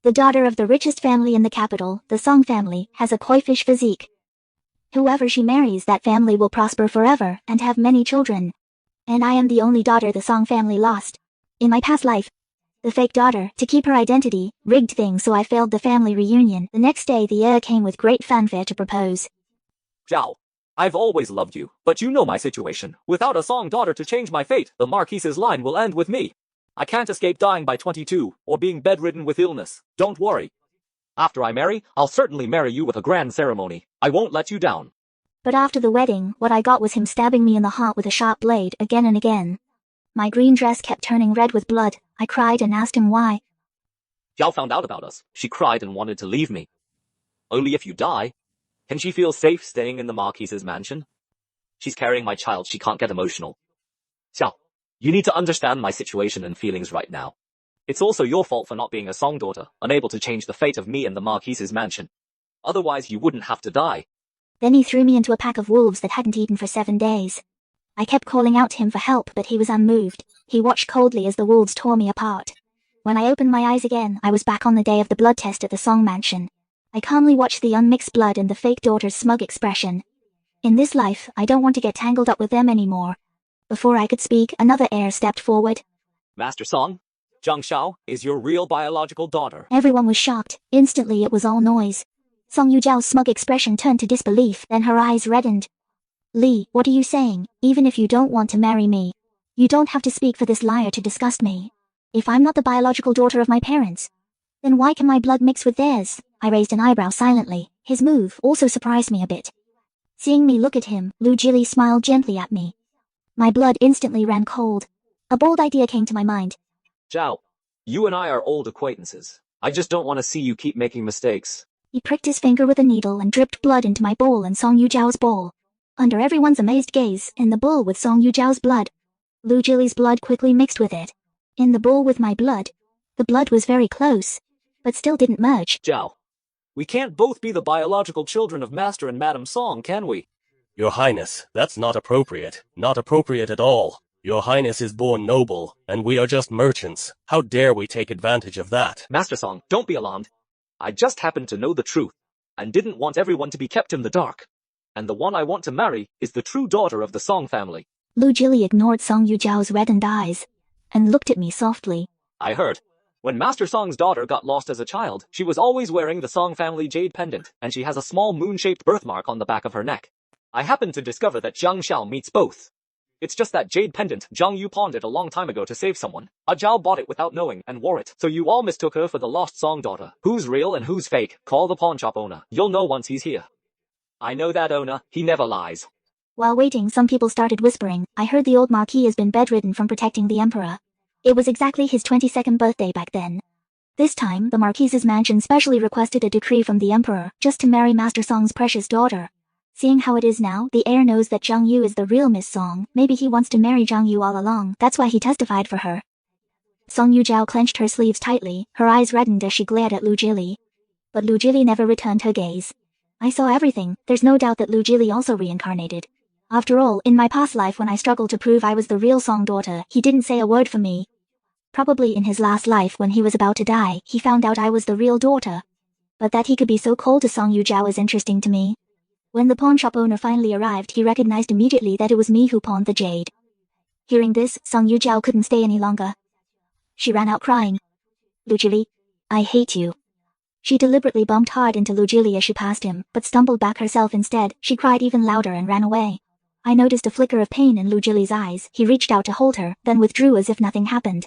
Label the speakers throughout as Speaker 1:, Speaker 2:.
Speaker 1: The daughter of the richest family in the capital, the Song family, has a koi-fish physique. Whoever she marries, that family will prosper forever and have many children. And I am the only daughter the Song family lost. In my past life, the fake daughter, to keep her identity, rigged things so I failed the family reunion. The next day the heir came with great fanfare to propose.
Speaker 2: Zhao, I've always loved you, but you know my situation. Without a Song daughter to change my fate, the Marquise's line will end with me. I can't escape dying by 22, or being bedridden with illness. Don't worry. After I marry, I'll certainly marry you with a grand ceremony. I won't let you down.
Speaker 1: But after the wedding, what I got was him stabbing me in the heart with a sharp blade again and again. My green dress kept turning red with blood. I cried and asked him why.
Speaker 2: Zhao found out about us. She cried and wanted to leave me. Only if you die. Can she feel safe staying in the Marquise's mansion? She's carrying my child. She can't get emotional. Zhao, you need to understand my situation and feelings right now. It's also your fault for not being a Song daughter, unable to change the fate of me and the Marquise's mansion. Otherwise you wouldn't have to die.
Speaker 1: Then he threw me into a pack of wolves that hadn't eaten for 7 days. I kept calling out to him for help, but he was unmoved. He watched coldly as the wolves tore me apart. When I opened my eyes again, I was back on the day of the blood test at the Song mansion. I calmly watched the unmixed blood and the fake daughter's smug expression. In this life, I don't want to get tangled up with them anymore. Before I could speak, another heir stepped forward.
Speaker 2: Master Song, Zhang Xiao is your real biological daughter.
Speaker 1: Everyone was shocked. Instantly it was all noise. Song Yujiao's smug expression turned to disbelief, then her eyes reddened. Li, what are you saying? Even if you don't want to marry me, you don't have to speak for this liar to disgust me. If I'm not the biological daughter of my parents, then why can my blood mix with theirs? I raised an eyebrow silently. His move also surprised me a bit. Seeing me look at him, Lu Jili smiled gently at me. My blood instantly ran cold. A bold idea came to my mind.
Speaker 2: Zhao, you and I are old acquaintances. I just don't want to see you keep making mistakes.
Speaker 1: He pricked his finger with a needle and dripped blood into my bowl and Song Yujiao's bowl. Under everyone's amazed gaze, in the bowl with Song Yujiao's blood, Lu Jili's blood quickly mixed with it. In the bowl with my blood, the blood was very close, but still didn't merge.
Speaker 2: Zhao, we can't both be the biological children of Master and Madam Song, can we?
Speaker 3: Your Highness, that's not appropriate. Not appropriate at all. Your Highness is born noble, and we are just merchants. How dare we take advantage of that?
Speaker 2: Master Song, don't be alarmed. I just happened to know the truth, and didn't want everyone to be kept in the dark. And the one I want to marry is the true daughter of the Song family.
Speaker 1: Lu Jili ignored Song Yujiao's reddened eyes, and looked at me softly.
Speaker 2: I heard. When Master Song's daughter got lost as a child, she was always wearing the Song family jade pendant, and she has a small moon-shaped birthmark on the back of her neck. I happened to discover that Zhang Xiao meets both. It's just that jade pendant, Zhang Yu pawned it a long time ago to save someone. Zhao bought it without knowing and wore it. So you all mistook her for the lost Song daughter. Who's real and who's fake? Call the pawn shop owner. You'll know once he's here. I know that owner. He never lies.
Speaker 1: While waiting, some people started whispering. I heard the old Marquis has been bedridden from protecting the Emperor. It was exactly his 22nd birthday back then. This time, the Marquis's mansion specially requested a decree from the Emperor, just to marry Master Song's precious daughter. Seeing how it is now, the heir knows that Zhang Yu is the real Miss Song. Maybe he wants to marry Zhang Yu all along. That's why he testified for her. Song Yujiao clenched her sleeves tightly. Her eyes reddened as she glared at Lu Jili. But Lu Jili never returned her gaze. I saw everything. There's no doubt that Lu Jili also reincarnated. After all, in my past life when I struggled to prove I was the real Song daughter, he didn't say a word for me. Probably in his last life when he was about to die, he found out I was the real daughter. But that he could be so cold to Song Yujiao is interesting to me. When the pawn shop owner finally arrived, he recognized immediately that it was me who pawned the jade. Hearing this, Song Yujiao couldn't stay any longer. She ran out crying. Lu Jili, I hate you. She deliberately bumped hard into Lu Jili as she passed him, but stumbled back herself instead. She cried even louder and ran away. I noticed a flicker of pain in Lu Jili's eyes. He reached out to hold her, then withdrew as if nothing happened.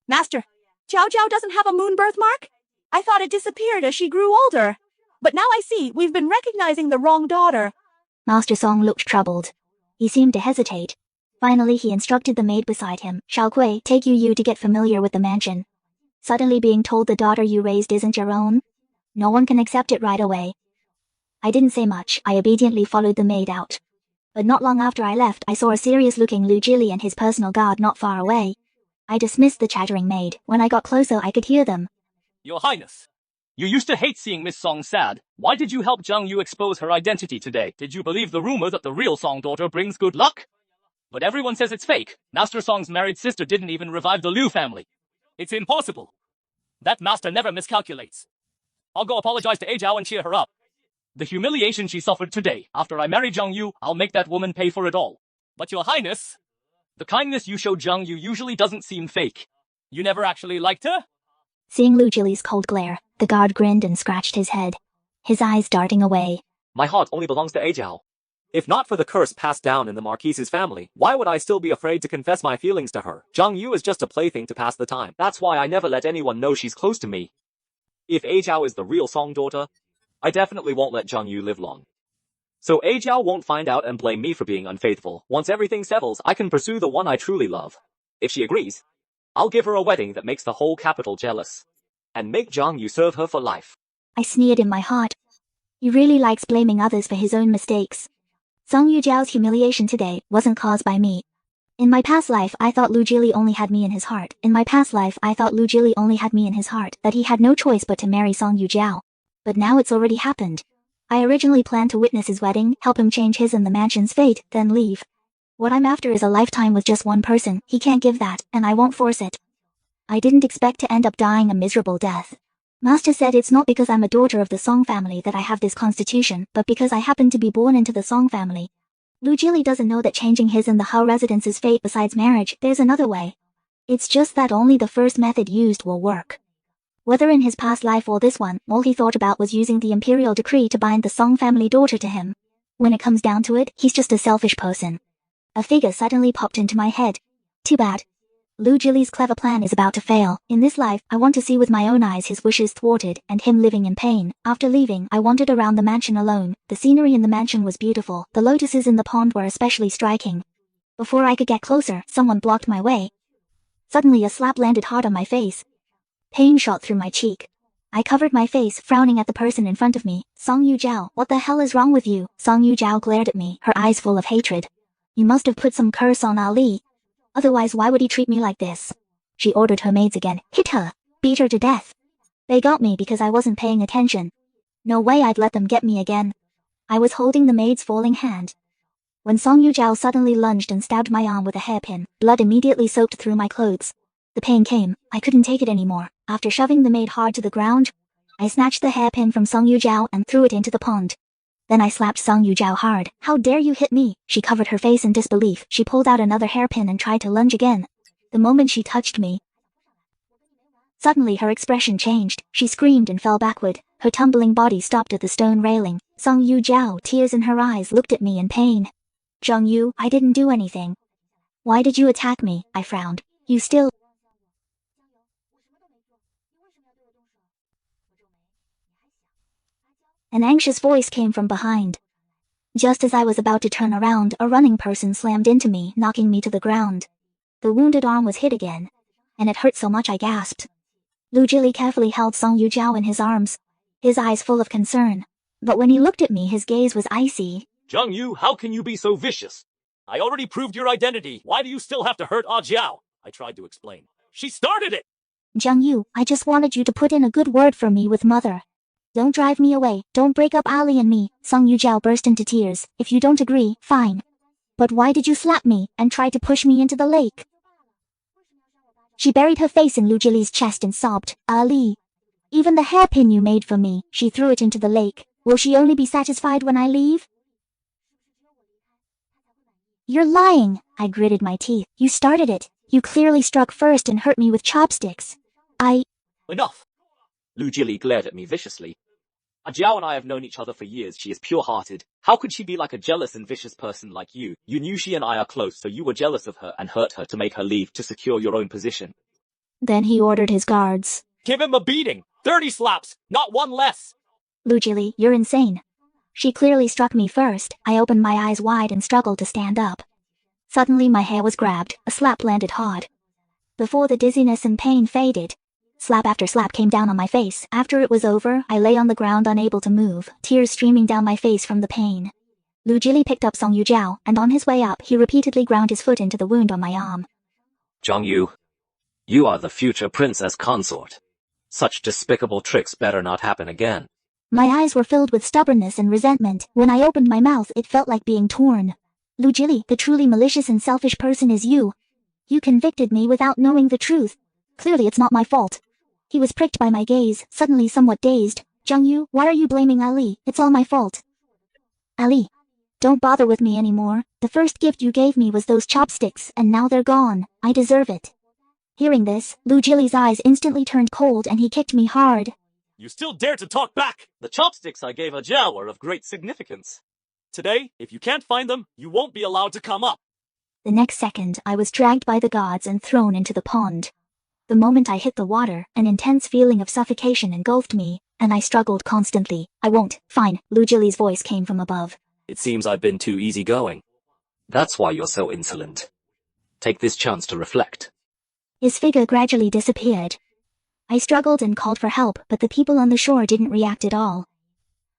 Speaker 4: Master, Zhao Zhao doesn't have a moon birthmark? I thought it disappeared as she grew older. But now I see we've been recognizing the wrong daughter.
Speaker 1: Master Song looked troubled. He seemed to hesitate. Finally, he instructed the maid beside him, Xiao Kui, take Yu to get familiar with the mansion. Suddenly being told the daughter you raised isn't your own? No one can accept it right away. I didn't say much. I obediently followed the maid out. But not long after I left, I saw a serious-looking Lu Jili and his personal guard not far away. I dismissed the chattering maid. When I got closer, I could hear them.
Speaker 5: Your Highness, you used to hate seeing Miss Song sad. Why did you help Zhang Yu expose her identity today? Did you believe the rumor that the real Song daughter brings good luck? But everyone says it's fake. Master Song's married sister didn't even revive the Liu family. It's impossible. That master never miscalculates. I'll go apologize to Ajiao and cheer her up. The humiliation she suffered today, after I marry Zhang Yu, I'll make that woman pay for it all. But your highness, the kindness you show Zhang Yu usually doesn't seem fake. You never actually liked her?
Speaker 1: Seeing Lu Jili's cold glare, the guard grinned and scratched his head, his eyes darting away.
Speaker 2: My heart only belongs to Ajiao. If not for the curse passed down in the Marquise's family, why would I still be afraid to confess my feelings to her? Zhang Yu is just a plaything to pass the time. That's why I never let anyone know she's close to me. If Ajiao is the real Song daughter, I definitely won't let Zhang Yu live long. So Ajiao won't find out and blame me for being unfaithful. Once everything settles, I can pursue the one I truly love. If she agrees, I'll give her a wedding that makes the whole capital jealous. And make Zhang Yu serve her for life.
Speaker 1: I sneered in my heart. He really likes blaming others for his own mistakes. Song Yujiao's humiliation today wasn't caused by me. In my past life, I thought Lu Jili only had me in his heart. That he had no choice but to marry Song Yujiao. But now it's already happened. I originally planned to witness his wedding, help him change his and the mansion's fate, then leave. What I'm after is a lifetime with just one person. He can't give that, and I won't force it. I didn't expect to end up dying a miserable death. Master said it's not because I'm a daughter of the Song family that I have this constitution, but because I happen to be born into the Song family. Lu Jili doesn't know that changing his and the Hao residence's fate besides marriage, there's another way. It's just that only the first method used will work. Whether in his past life or this one, all he thought about was using the imperial decree to bind the Song family daughter to him. When it comes down to it, he's just a selfish person. A figure suddenly popped into my head. Too bad. Lu Jili's clever plan is about to fail. In this life, I want to see with my own eyes his wishes thwarted and him living in pain. After leaving, I wandered around the mansion alone. The scenery in the mansion was beautiful. The lotuses in the pond were especially striking. Before I could get closer, someone blocked my way. Suddenly a slap landed hard on my face. Pain shot through my cheek. I covered my face, frowning at the person in front of me. Song Yujiao, what the hell is wrong with you? Song Yujiao glared at me, her eyes full of hatred. You must have put some curse on Ali. Otherwise, why would he treat me like this? She ordered her maids again. Hit her. Beat her to death. They got me because I wasn't paying attention. No way I'd let them get me again. I was holding the maid's falling hand. When Song Yujiao suddenly lunged and stabbed my arm with a hairpin, blood immediately soaked through my clothes. The pain came. I couldn't take it anymore. After shoving the maid hard to the ground, I snatched the hairpin from Song Yujiao and threw it into the pond. Then I slapped Song Yujiao hard. How dare you hit me? She covered her face in disbelief. She pulled out another hairpin and tried to lunge again. The moment she touched me, suddenly her expression changed. She screamed and fell backward. Her tumbling body stopped at the stone railing. Song Yujiao, tears in her eyes, looked at me in pain. Zhang Yu, I didn't do anything. Why did you attack me? I frowned. You still... An anxious voice came from behind. Just as I was about to turn around, a running person slammed into me, knocking me to the ground. The wounded arm was hit again, and it hurt so much I gasped. Lu Jili carefully held Song Yujiao in his arms, his eyes full of concern. But when he looked at me, his gaze was icy.
Speaker 5: Zhang Yu, how can you be so vicious? I already proved your identity. Why do you still have to hurt Ajiao? I tried to explain. She started it!
Speaker 1: Zhang Yu, I just wanted you to put in a good word for me with Mother. Don't drive me away. Don't break up Ali and me. Song Yujiao burst into tears. If you don't agree, fine. But why did you slap me and try to push me into the lake? She buried her face in Lu Jili's chest and sobbed. Ali. Even the hairpin you made for me, she threw it into the lake. Will she only be satisfied when I leave? You're lying. I gritted my teeth. You started it. You clearly struck first and hurt me with chopsticks.
Speaker 2: Enough! Lu Jili glared at me viciously. Ajiao and I have known each other for years. She is pure-hearted. How could she be like a jealous and vicious person like you? You knew she and I are close, so you were jealous of her and hurt her to make her leave to secure your own position.
Speaker 1: Then he ordered his guards.
Speaker 5: Give him a beating! 30 slaps! Not one less!
Speaker 1: Lu Jili, you're insane. She clearly struck me first. I opened my eyes wide and struggled to stand up. Suddenly my hair was grabbed. A slap landed hard. Before the dizziness and pain faded, slap after slap came down on my face. After it was over, I lay on the ground unable to move, tears streaming down my face from the pain. Lu Jili picked up Song Yujiao, and on his way up, he repeatedly ground his foot into the wound on my arm.
Speaker 2: Zhang Yu, you are the future princess consort. Such despicable tricks better not happen again.
Speaker 1: My eyes were filled with stubbornness and resentment. When I opened my mouth, it felt like being torn. Lu Jili, the truly malicious and selfish person is you. You convicted me without knowing the truth. Clearly it's not my fault. He was pricked by my gaze, suddenly somewhat dazed. Zhang, why are you blaming Ali? It's all my fault. Ali, don't bother with me anymore. The first gift you gave me was those chopsticks, and now they're gone. I deserve it. Hearing this, Lu Jili's eyes instantly turned cold and he kicked me hard.
Speaker 5: You still dare to talk back? The chopsticks I gave Ajao are of great significance. Today, if you can't find them, you won't be allowed to come up.
Speaker 1: The next second, I was dragged by the gods and thrown into the pond. The moment I hit the water, an intense feeling of suffocation engulfed me, and I struggled constantly. I won't. Fine. Lu Jili's voice came from above.
Speaker 5: It seems I've been too easygoing. That's why you're so insolent. Take this chance to reflect.
Speaker 1: His figure gradually disappeared. I struggled and called for help, but the people on the shore didn't react at all.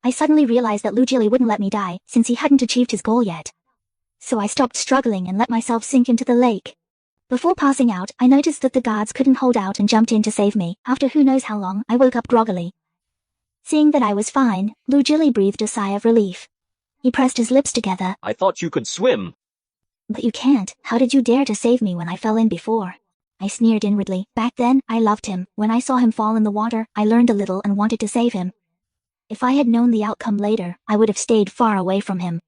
Speaker 1: I suddenly realized that Lu Jili wouldn't let me die, since he hadn't achieved his goal yet. So I stopped struggling and let myself sink into the lake. Before passing out, I noticed that the guards couldn't hold out and jumped in to save me. After who knows how long, I woke up groggily. Seeing that I was fine, Lu Jili breathed a sigh of relief. He pressed his lips together.
Speaker 2: I thought you could swim.
Speaker 1: But you can't. How did you dare to save me when I fell in before? I sneered inwardly. Back then, I loved him. When I saw him fall in the water, I learned a little and wanted to save him. If I had known the outcome later, I would have stayed far away from him.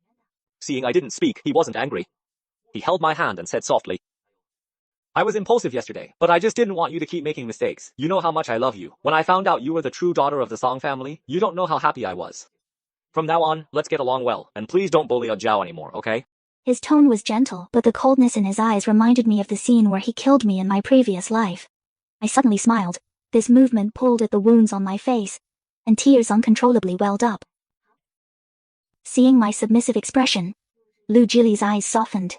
Speaker 2: Seeing I didn't speak, he wasn't angry. He held my hand and said softly, I was impulsive yesterday, but I just didn't want you to keep making mistakes. You know how much I love you. When I found out you were the true daughter of the Song family, you don't know how happy I was. From now on, let's get along well, and please don't bully Jiao anymore, okay?
Speaker 1: His tone was gentle, but the coldness in his eyes reminded me of the scene where he killed me in my previous life. I suddenly smiled. This movement pulled at the wounds on my face, and tears uncontrollably welled up. Seeing my submissive expression, Lu Jili's eyes softened.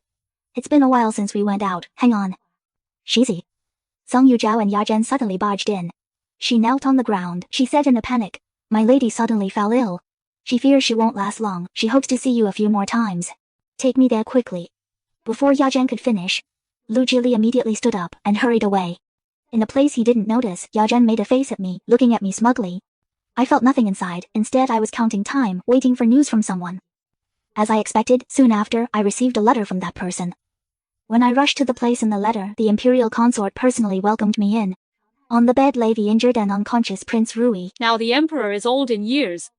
Speaker 1: It's been a while since we went out. Hang on. Shizi. Song Yuzhao and Yazhen suddenly barged in. She knelt on the ground. She said in a panic, My lady suddenly fell ill. She fears she won't last long. She hopes to see you a few more times. Take me there quickly. Before Yazhen could finish, Lu Jili immediately stood up and hurried away. In a place he didn't notice, Yazhen made a face at me, looking at me smugly. I felt nothing inside. Instead, I was counting time, waiting for news from someone. As I expected, soon after, I received a letter from that person. When I rushed to the place in the letter, the imperial consort personally welcomed me in. On the bed lay the injured and unconscious Prince Rui.
Speaker 6: Now the emperor is old in years,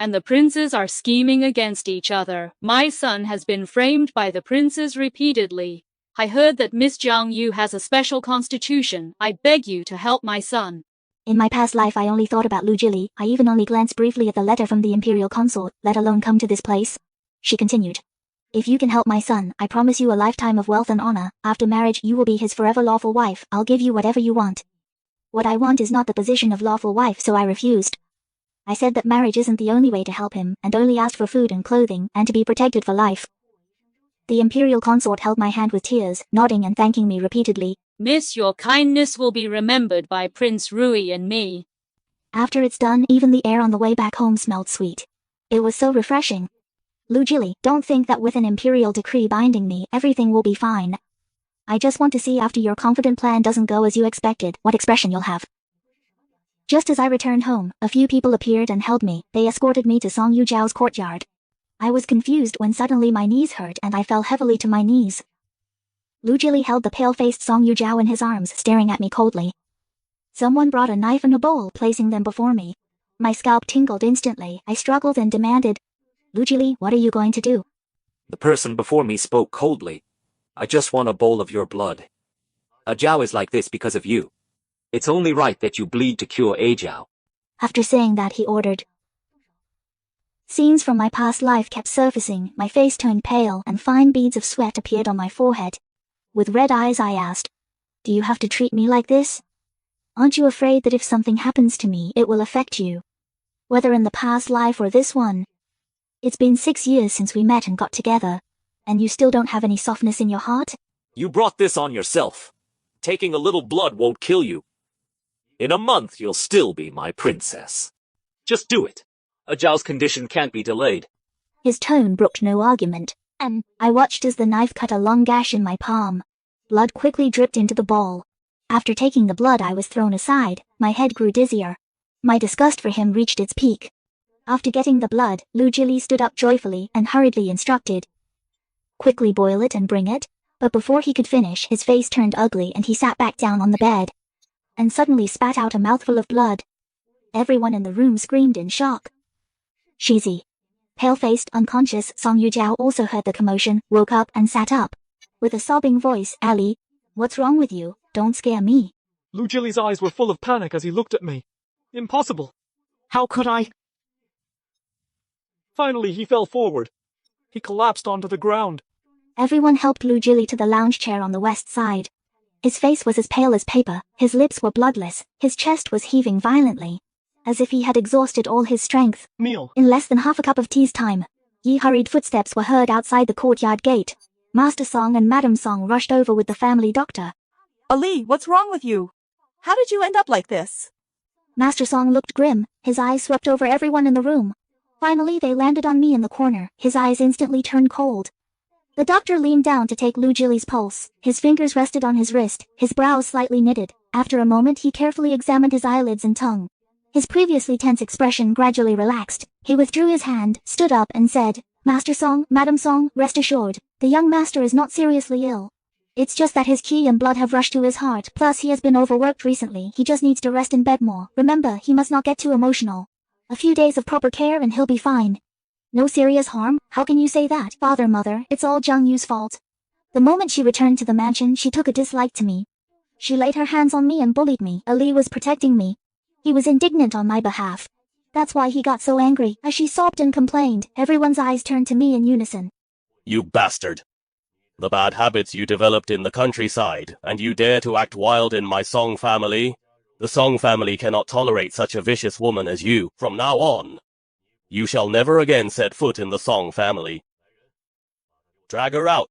Speaker 6: and the princes are scheming against each other. My son has been framed by the princes repeatedly. I heard that Miss Zhang Yu has a special constitution. I beg you to help my son.
Speaker 1: In my past life I only thought about Lu Jili. I even only glanced briefly at the letter from the imperial consort, let alone come to this place. She continued. If you can help my son, I promise you a lifetime of wealth and honor. After marriage, you will be his forever lawful wife. I'll give you whatever you want. What I want is not the position of lawful wife, so I refused. I said that marriage isn't the only way to help him, and only asked for food and clothing, and to be protected for life. The imperial consort held my hand with tears, nodding and thanking me repeatedly.
Speaker 6: Miss, your kindness will be remembered by Prince Rui and me.
Speaker 1: After it's done, even the air on the way back home smelled sweet. It was so refreshing. Lu Jili, don't think that with an imperial decree binding me, everything will be fine. I just want to see after your confident plan doesn't go as you expected, what expression you'll have. Just as I returned home, a few people appeared and held me. They escorted me to Song Yuzhao's courtyard. I was confused when suddenly my knees hurt and I fell heavily to my knees. Lu Jili held the pale-faced Song Yuzhao in his arms, staring at me coldly. Someone brought a knife and a bowl, placing them before me. My scalp tingled instantly. I struggled and demanded, Lu Jili, what are you going to do?
Speaker 7: The person before me spoke coldly. I just want a bowl of your blood. Jiao is like this because of you. It's only right that you bleed to cure Jiao.
Speaker 1: After saying that, he ordered. Scenes from my past life kept surfacing. My face turned pale and fine beads of sweat appeared on my forehead. With red eyes, I asked, Do you have to treat me like this? Aren't you afraid that if something happens to me, it will affect you? Whether in the past life or this one. It's been 6 years since we met and got together, and you still don't have any softness in your heart?
Speaker 7: You brought this on yourself. Taking a little blood won't kill you. In a month, you'll still be my princess.
Speaker 2: Just do it. Jiao's condition can't be delayed.
Speaker 1: His tone brooked no argument, and I watched as the knife cut a long gash in my palm. Blood quickly dripped into the bowl. After taking the blood, I was thrown aside. My head grew dizzier. My disgust for him reached its peak. After getting the blood, Lu Jili stood up joyfully and hurriedly instructed. Quickly boil it and bring it. But before he could finish, his face turned ugly and he sat back down on the bed. and suddenly spat out a mouthful of blood. Everyone in the room screamed in shock. Shizi, pale-faced, unconscious Song Yujiao also heard the commotion, woke up and sat up. With a sobbing voice, Ali, what's wrong with you? Don't scare me.
Speaker 8: Lu Jili's eyes were full of panic as he looked at me. Impossible. How could I? Finally, he fell forward. He collapsed onto the ground.
Speaker 1: Everyone helped Lu Jili to the lounge chair on the west side. His face was as pale as paper, his lips were bloodless, his chest was heaving violently, as if he had exhausted all his strength.
Speaker 8: Meal.
Speaker 1: In less than half a cup of tea's time, hurried footsteps were heard outside the courtyard gate. Master Song and Madam Song rushed over with the family doctor.
Speaker 4: Ali, what's wrong with you? How did you end up like this?
Speaker 1: Master Song looked grim, his eyes swept over everyone in the room. Finally, they landed on me in the corner, his eyes instantly turned cold. The doctor leaned down to take Lu Jili's pulse, his fingers rested on his wrist, his brows slightly knitted. After a moment he carefully examined his eyelids and tongue. His previously tense expression gradually relaxed. He withdrew his hand, stood up and said, Master Song, Madam Song, rest assured, the young master is not seriously ill. It's just that his qi and blood have rushed to his heart, plus he has been overworked recently, he just needs to rest in bed more. Remember, he must not get too emotional. A few days of proper care and he'll be fine. No serious harm? How can you say that? Father, mother, it's all Zhang Yu's fault. The moment she returned to the mansion, she took a dislike to me. She laid her hands on me and bullied me. Ali was protecting me. He was indignant on my behalf. That's why he got so angry. As she sobbed and complained, everyone's eyes turned to me in unison.
Speaker 3: You bastard. The bad habits you developed in the countryside, and you dare to act wild in my Song family? The Song family cannot tolerate such a vicious woman as you. From now on, you shall never again set foot in the Song family. Drag her out.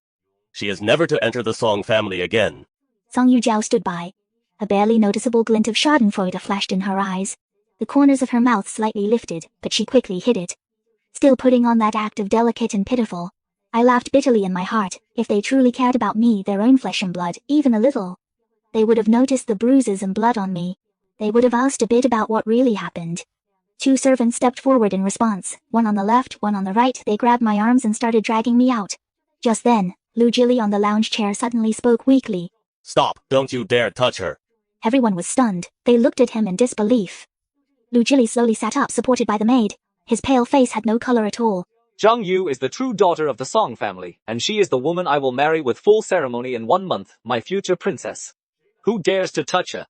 Speaker 3: She is never to enter the Song family again.
Speaker 1: Song Yujiao stood by. A barely noticeable glint of schadenfreude flashed in her eyes. The corners of her mouth slightly lifted, but she quickly hid it. Still putting on that act of delicate and pitiful. I laughed bitterly in my heart. If they truly cared about me, their own flesh and blood, even a little, they would have noticed the bruises and blood on me. They would have asked a bit about what really happened. 2 servants stepped forward in response, one on the left, one on the right. They grabbed my arms and started dragging me out. Just then, Lu Jili on the lounge chair suddenly spoke weakly.
Speaker 3: Stop, don't you dare touch her.
Speaker 1: Everyone was stunned. They looked at him in disbelief. Lu Jili slowly sat up, supported by the maid. His pale face had no color at all.
Speaker 2: Zhang Yu is the true daughter of the Song family, and she is the woman I will marry with full ceremony in 1 month, my future princess. Who dares to touch her?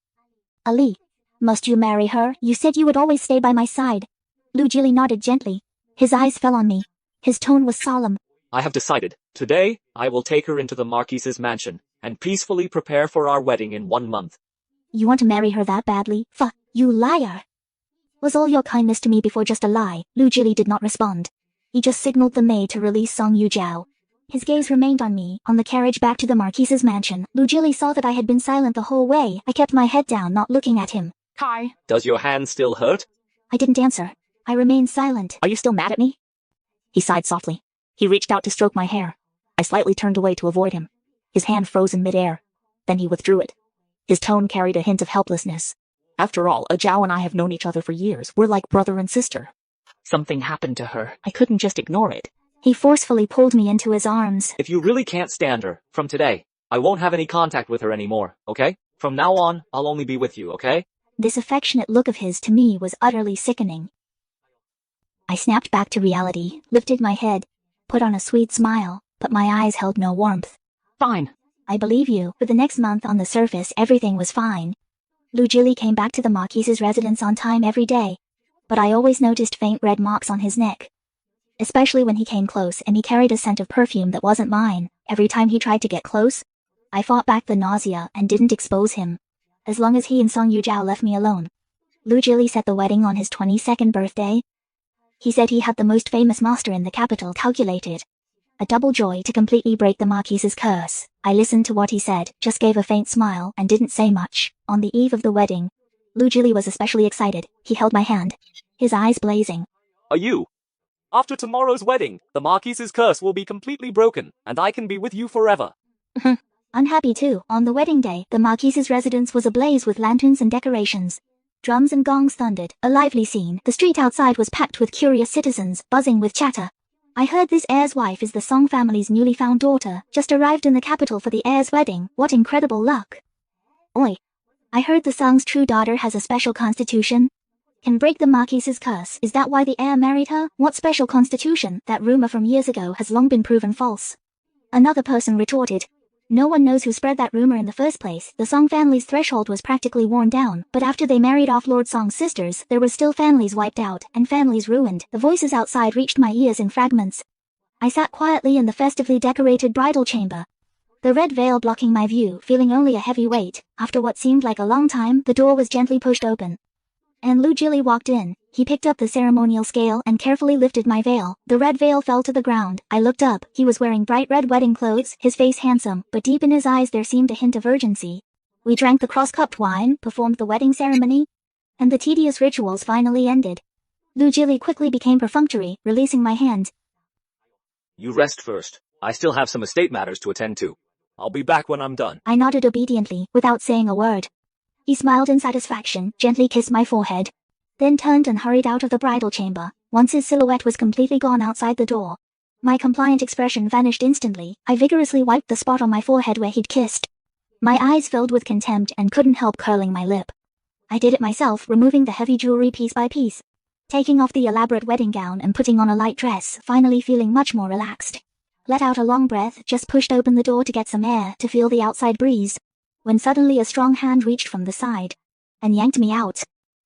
Speaker 1: Ali, must you marry her? You said you would always stay by my side. Lu Jili nodded gently. His eyes fell on me. His tone was solemn.
Speaker 2: I have decided. Today, I will take her into the Marquise's mansion, and peacefully prepare for our wedding in 1 month.
Speaker 1: You want to marry her that badly? You liar! Was all your kindness to me before just a lie? Lu Jili did not respond. He just signaled the maid to release Song Yujiao. His gaze remained on me. On the carriage back to the Marquise's mansion, Lu Jili saw that I had been silent the whole way. I kept my head down, not looking at him.
Speaker 4: Kai.
Speaker 2: Does your hand still hurt?
Speaker 1: I didn't answer. I remained silent.
Speaker 9: Are you still mad at me? He sighed softly. He reached out to stroke my hair. I slightly turned away to avoid him. His hand froze in midair. Then he withdrew it. His tone carried a hint of helplessness. After all, Zhao and I have known each other for years. We're like brother and sister. Something happened to her. I couldn't just ignore it.
Speaker 1: He forcefully pulled me into his arms.
Speaker 2: If you really can't stand her, from today, I won't have any contact with her anymore, okay? From now on, I'll only be with you, okay?
Speaker 1: This affectionate look of his to me was utterly sickening. I snapped back to reality, lifted my head, put on a sweet smile, but my eyes held no warmth.
Speaker 9: Fine.
Speaker 1: I believe you. For the next month on the surface, everything was fine. Lu Jili came back to the Marquise's residence on time every day, but I always noticed faint red marks on his neck. Especially when he came close and he carried a scent of perfume that wasn't mine. Every time he tried to get close, I fought back the nausea and didn't expose him. As long as he and Song Yujiao left me alone. Lu Jili set the wedding on his 22nd birthday. He said he had the most famous master in the capital calculated. A double joy to completely break the Marquise's curse. I listened to what he said, just gave a faint smile, and didn't say much. On the eve of the wedding, Lu Jili was especially excited. He held my hand, his eyes blazing.
Speaker 5: Are you? After tomorrow's wedding, the Marquise's curse will be completely broken, and I can be with you forever.
Speaker 1: Unhappy too. On the wedding day, the Marquise's residence was ablaze with lanterns and decorations. Drums and gongs thundered, a lively scene. The street outside was packed with curious citizens, buzzing with chatter. I heard this heir's wife is the Song family's newly found daughter, just arrived in the capital for the heir's wedding. What incredible luck. Oi. I heard the Song's true daughter has a special constitution. Can break the Marquise's curse. Is that why the heir married her? What special constitution? That rumor from years ago has long been proven false. Another person retorted. No one knows who spread that rumor in the first place. The Song family's threshold was practically worn down, but after they married off Lord Song's sisters, there were still families wiped out, and families ruined. The voices outside reached my ears in fragments. I sat quietly in the festively decorated bridal chamber, the red veil blocking my view, feeling only a heavy weight. After what seemed like a long time, the door was gently pushed open, and Lu Jili walked in. He picked up the ceremonial scale and carefully lifted my veil. The red veil fell to the ground. I looked up. He was wearing bright red wedding clothes, his face handsome, but deep in his eyes there seemed a hint of urgency. We drank the cross-cupped wine, performed the wedding ceremony, and the tedious rituals finally ended. Lu Jili quickly became perfunctory, releasing my hand.
Speaker 2: You rest first. I still have some estate matters to attend to. I'll be back when I'm done.
Speaker 1: I nodded obediently, without saying a word. He smiled in satisfaction, gently kissed my forehead, then turned and hurried out of the bridal chamber. Once his silhouette was completely gone outside the door, my compliant expression vanished instantly. I vigorously wiped the spot on my forehead where he'd kissed. My eyes filled with contempt and couldn't help curling my lip. I did it myself, removing the heavy jewelry piece by piece, taking off the elaborate wedding gown and putting on a light dress, finally feeling much more relaxed. Let out a long breath, just pushed open the door to get some air, to feel the outside breeze, when suddenly a strong hand reached from the side and yanked me out.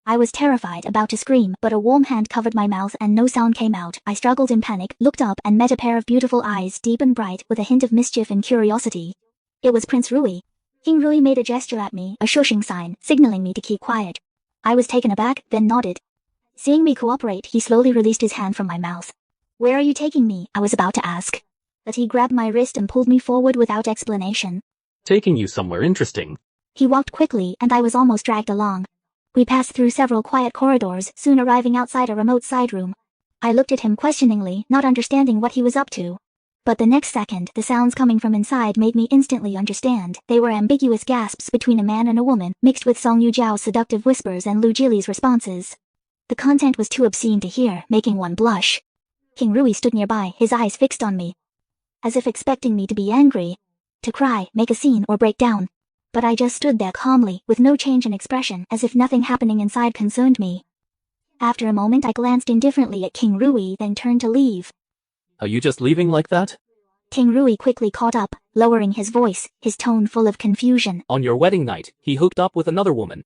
Speaker 1: I was terrified, about to scream, but a warm hand covered my mouth and no sound came out. I struggled in panic, looked up and met a pair of beautiful eyes, deep and bright, with a hint of mischief and curiosity. It was Prince Rui. King Rui made a gesture at me, a shushing sign, signaling me to keep quiet. I was taken aback, then nodded. Seeing me cooperate, he slowly released his hand from my mouth. Where are you taking me? I was about to ask, but he grabbed my wrist and pulled me forward without explanation.
Speaker 10: Taking you somewhere interesting.
Speaker 1: He walked quickly, and I was almost dragged along. We passed through several quiet corridors, soon arriving outside a remote side room. I looked at him questioningly, not understanding what he was up to. But the next second, the sounds coming from inside made me instantly understand. They were ambiguous gasps between a man and a woman, mixed with Song Yujiao's seductive whispers and Lu Jili's responses. The content was too obscene to hear, making one blush. King Rui stood nearby, his eyes fixed on me, as if expecting me to be angry, to cry, make a scene, or break down. But I just stood there calmly, with no change in expression, as if nothing happening inside concerned me. After a moment I glanced indifferently at King Rui, then turned to leave.
Speaker 10: Are you just leaving like that?
Speaker 1: King Rui quickly caught up, lowering his voice, his tone full of confusion.
Speaker 10: On your wedding night, he hooked up with another woman.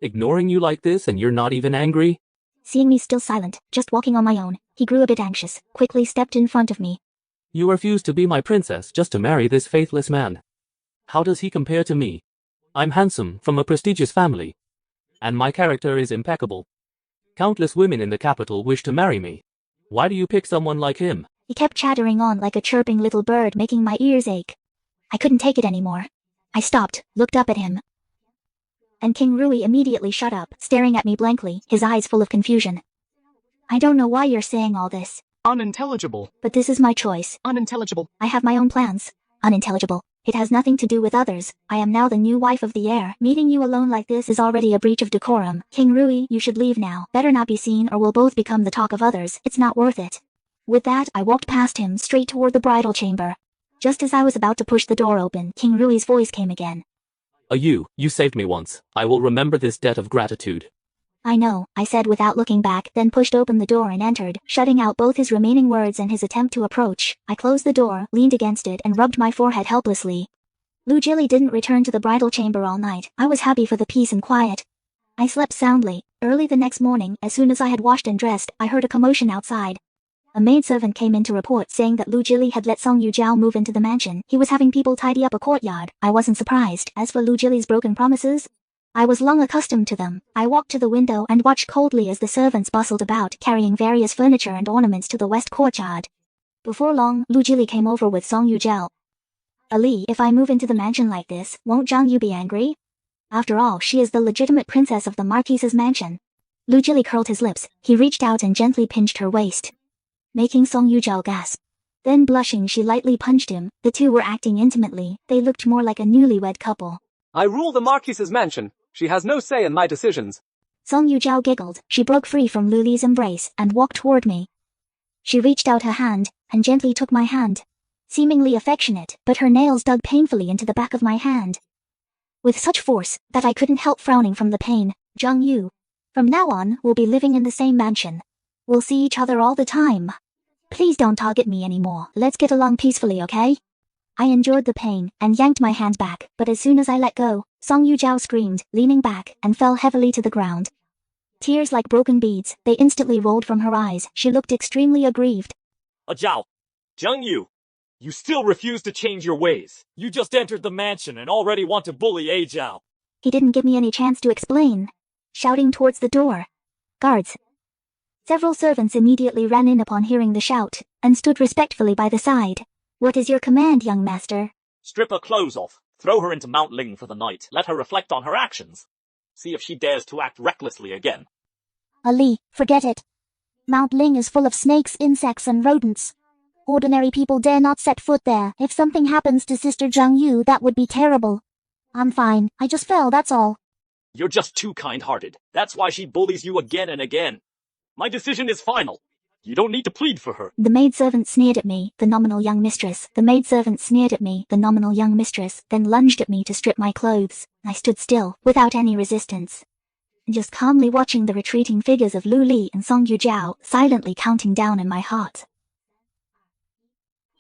Speaker 10: Ignoring you like this and you're not even angry?
Speaker 1: Seeing me still silent, just walking on my own, he grew a bit anxious, quickly stepped in front of me.
Speaker 10: You refuse to be my princess just to marry this faithless man. How does he compare to me? I'm handsome, from a prestigious family, and my character is impeccable. Countless women in the capital wish to marry me. Why do you pick someone like him?
Speaker 1: He kept chattering on like a chirping little bird, making my ears ache. I couldn't take it anymore. I stopped, looked up at him, and King Rui immediately shut up, staring at me blankly, his eyes full of confusion. I don't know why you're saying all this.
Speaker 8: Unintelligible.
Speaker 1: But this is my choice.
Speaker 8: Unintelligible.
Speaker 1: I have my own plans. Unintelligible. It has nothing to do with others. I am now the new wife of the heir. Meeting you alone like this is already a breach of decorum. King Rui, you should leave now. Better not be seen or we'll both become the talk of others. It's not worth it. With that, I walked past him, straight toward the bridal chamber. Just as I was about to push the door open, King Rui's voice came again.
Speaker 10: You saved me once. I will remember this debt of gratitude.
Speaker 1: I know, I said without looking back, then pushed open the door and entered, shutting out both his remaining words and his attempt to approach. I closed the door, leaned against it, and rubbed my forehead helplessly. Lu Jili didn't return to the bridal chamber all night. I was happy for the peace and quiet. I slept soundly. Early the next morning, as soon as I had washed and dressed, I heard a commotion outside. A maidservant came in to report, saying that Lu Jili had let Song Yujiao move into the mansion. He was having people tidy up a courtyard. I wasn't surprised. As for Lu Jili's broken promises, I was long accustomed to them. I walked to the window and watched coldly as the servants bustled about, carrying various furniture and ornaments to the west courtyard. Before long, Lu Jili came over with Song Yujiao. Ali, if I move into the mansion like this, won't Zhang Yu be angry? After all, she is the legitimate princess of the Marquise's mansion. Lu Jili curled his lips. He reached out and gently pinched her waist, making Song Yujiao gasp. Then blushing, she lightly punched him. The two were acting intimately. They looked more like a newlywed couple.
Speaker 2: I rule the Marquise's mansion. She has no say in my decisions.
Speaker 1: Song Yujiao giggled. She broke free from Lu Li's embrace and walked toward me. She reached out her hand and gently took my hand, seemingly affectionate, but her nails dug painfully into the back of my hand. with such force that I couldn't help frowning from the pain. Zhang Yu, from now on, we'll be living in the same mansion. We'll see each other all the time. Please don't target me anymore. Let's get along peacefully, okay? I endured the pain and yanked my hand back, but as soon as I let go, Song Yujiao screamed, leaning back, and fell heavily to the ground. Tears like broken beads, they instantly rolled from her eyes. She looked extremely aggrieved.
Speaker 2: Zhao, Zhang Yu, you still refuse to change your ways.
Speaker 5: You just entered the mansion and already want to bully Zhao.
Speaker 1: He didn't give me any chance to explain. Shouting towards the door. Guards. Several servants immediately ran in upon hearing the shout, and stood respectfully by the side. What is your command, young master?
Speaker 2: Strip her clothes off. Throw her into Mount Ling for the night. Let her reflect on her actions. See if she dares to act recklessly again.
Speaker 1: Ali, forget it. Mount Ling is full of snakes, insects, and rodents. Ordinary people dare not set foot there. If something happens to Sister Zhang Yu, that would be terrible. I'm fine. I just fell, that's all.
Speaker 2: You're just too kind-hearted. That's why she bullies you again and again. My decision is final. You don't need to plead for her.
Speaker 1: The maidservant sneered at me, the nominal young mistress. The maidservant sneered at me, the nominal young mistress, then lunged at me to strip my clothes. I stood still, without any resistance, just calmly watching the retreating figures of Lu Li and Song Yujiao, silently counting down in my heart.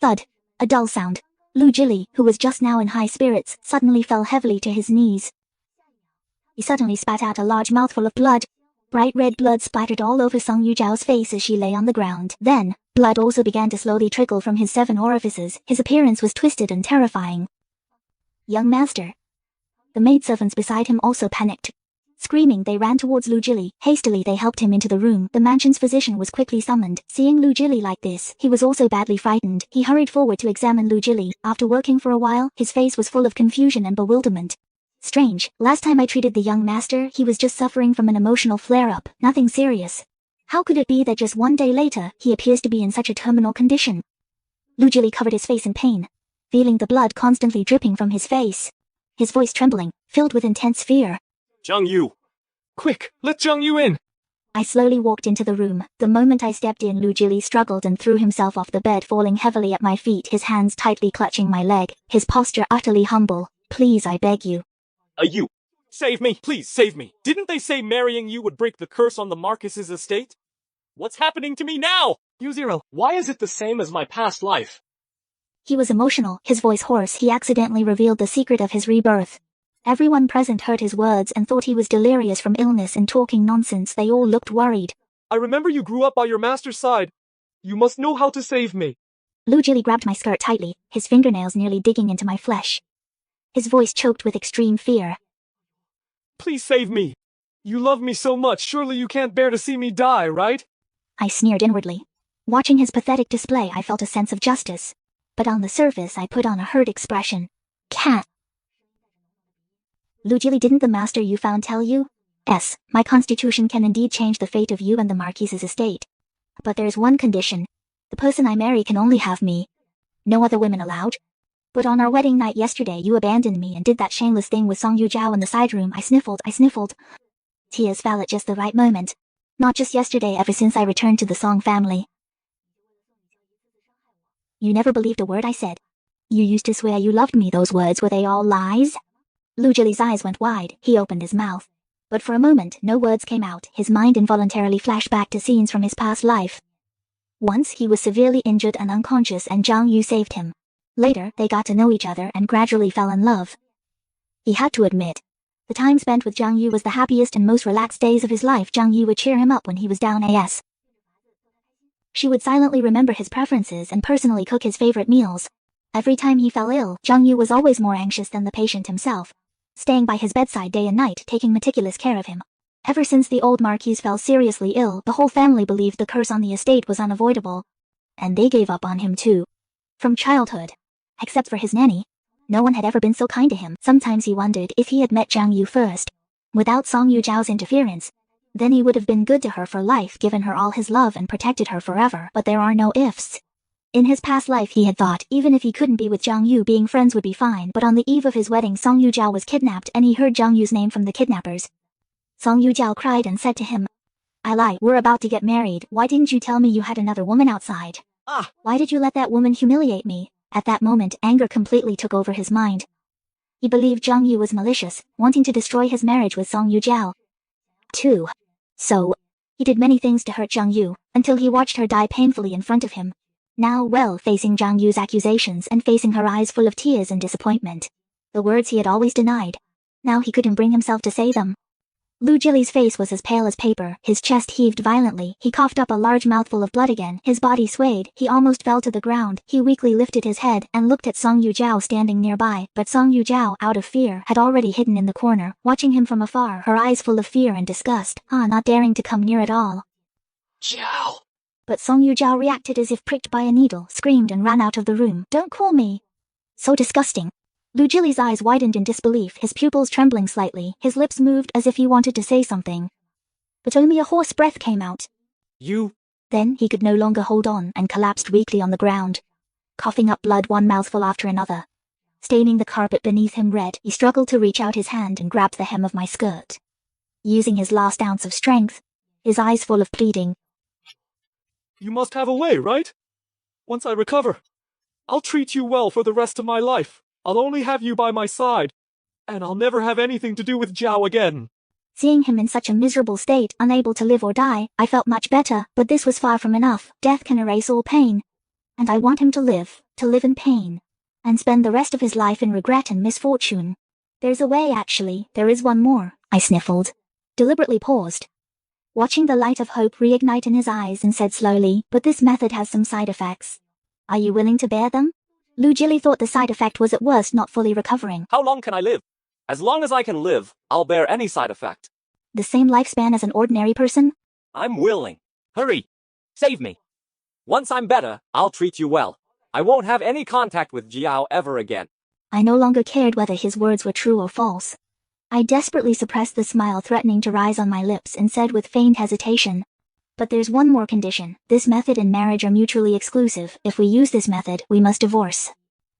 Speaker 1: Thud. A dull sound. Lu Jili, who was just now in high spirits, suddenly fell heavily to his knees. He suddenly spat out a large mouthful of blood. Bright red blood splattered all over Song Yujiao's face as she lay on the ground. Then, blood also began to slowly trickle from his 7 orifices. His appearance was twisted and terrifying. Young master. The maidservants beside him also panicked. Screaming, they ran towards Lu Jili. Hastily, they helped him into the room. The mansion's physician was quickly summoned. Seeing Lu Jili like this, he was also badly frightened. He hurried forward to examine Lu Jili. After working for a while, his face was full of confusion and bewilderment. Strange. Last time I treated the young master, he was just suffering from an emotional flare-up. Nothing serious. How could it be that just one day later, he appears to be in such a terminal condition? Lu Jili covered his face in pain, feeling the blood constantly dripping from his face. His voice trembling, filled with intense fear.
Speaker 8: Zhang Yu! Quick, let Zhang Yu in!
Speaker 1: I slowly walked into the room. The moment I stepped in, Lu Jili struggled and threw himself off the bed, falling heavily at my feet, his hands tightly clutching my leg, his posture utterly humble. Please, I beg you.
Speaker 5: You! Save me! Please, save me! Didn't they say marrying you would break the curse on the Marcus's estate? What's happening to me now?
Speaker 8: U0.
Speaker 2: Why is it the same as my past life?
Speaker 1: He was emotional, his voice hoarse. He accidentally revealed the secret of his rebirth. Everyone present heard his words and thought he was delirious from illness and talking nonsense. They all looked worried.
Speaker 8: I remember you grew up by your master's side. You must know how to save me.
Speaker 1: Lu Jili grabbed my skirt tightly, his fingernails nearly digging into my flesh. His voice choked with extreme fear.
Speaker 8: Please save me. You love me so much, surely you can't bear to see me die, right?
Speaker 1: I sneered inwardly. Watching his pathetic display, I felt a sense of justice. But on the surface, I put on a hurt expression. Can't. Lu Jili, didn't the master you found tell you? Yes, my constitution can indeed change the fate of you and the Marquis's estate. But there's one condition. The person I marry can only have me. No other women allowed. But on our wedding night yesterday, you abandoned me and did that shameless thing with Song Yujiao in the side room. I sniffled. Tears fell at just the right moment. Not just yesterday, ever since I returned to the Song family. You never believed a word I said. You used to swear you loved me. Those words, were they all lies? Lu Jili's eyes went wide. He opened his mouth. But for a moment, no words came out. His mind involuntarily flashed back to scenes from his past life. Once, he was severely injured and unconscious, and Zhang Yu saved him. Later, they got to know each other and gradually fell in love. He had to admit, the time spent with Zhang Yu was the happiest and most relaxed days of his life. Zhang Yu would cheer him up when he was down AS. She would silently remember his preferences and personally cook his favorite meals. Every time he fell ill, Zhang Yu was always more anxious than the patient himself, staying by his bedside day and night, taking meticulous care of him. Ever since the old Marquis fell seriously ill, the whole family believed the curse on the estate was unavoidable. And they gave up on him too. From childhood. Except for his nanny, no one had ever been so kind to him. Sometimes he wondered if he had met Zhang Yu first, without Song Yujiao's interference. Then he would have been good to her for life, given her all his love and protected her forever. But there are no ifs. In his past life, he had thought, even if he couldn't be with Zhang Yu, being friends would be fine. But on the eve of his wedding, Song Yujiao was kidnapped, and he heard Zhang Yu's name from the kidnappers. Song Yujiao cried and said to him, I lied, we're about to get married. Why didn't you tell me you had another woman outside? Why did you let that woman humiliate me? At that moment, anger completely took over his mind. He believed Zhang Yu was malicious, wanting to destroy his marriage with Song Yujiao. 2. So, he did many things to hurt Zhang Yu, until he watched her die painfully in front of him. Now facing Zhang Yu's accusations and facing her eyes full of tears and disappointment. The words he had always denied. Now he couldn't bring himself to say them. Lu Jili's face was as pale as paper, his chest heaved violently, he coughed up a large mouthful of blood again, his body swayed, he almost fell to the ground, he weakly lifted his head and looked at Song Yujiao standing nearby, but Song Yujiao, out of fear, had already hidden in the corner, watching him from afar, her eyes full of fear and disgust, not daring to come near at all.
Speaker 2: Jiao!
Speaker 1: But Song Yujiao reacted as if pricked by a needle, screamed and ran out of the room. Don't call me. So disgusting. Lu Jili's eyes widened in disbelief, his pupils trembling slightly, his lips moved as if he wanted to say something. But only a hoarse breath came out.
Speaker 8: You...
Speaker 1: Then he could no longer hold on and collapsed weakly on the ground, coughing up blood one mouthful after another. Staining the carpet beneath him red, he struggled to reach out his hand and grab the hem of my skirt. Using his last ounce of strength, his eyes full of pleading.
Speaker 8: You must have a way, right? Once I recover, I'll treat you well for the rest of my life. I'll only have you by my side, and I'll never have anything to do with Jiao again.
Speaker 1: Seeing him in such a miserable state, unable to live or die, I felt much better, but this was far from enough. Death can erase all pain. And I want him to live in pain, and spend the rest of his life in regret and misfortune. There's a way actually, there is one more, I sniffled. Deliberately paused. Watching the light of hope reignite in his eyes and said slowly, but this method has some side effects. Are you willing to bear them? Lu Jili thought the side effect was at worst not fully recovering.
Speaker 7: How long can I live? As long as I can live, I'll bear any side effect.
Speaker 1: The same lifespan as an ordinary person?
Speaker 7: I'm willing. Hurry! Save me! Once I'm better, I'll treat you well. I won't have any contact with Jiao ever again.
Speaker 1: I no longer cared whether his words were true or false. I desperately suppressed the smile threatening to rise on my lips and said with feigned hesitation, but there's one more condition. This method and marriage are mutually exclusive. If we use this method, we must divorce.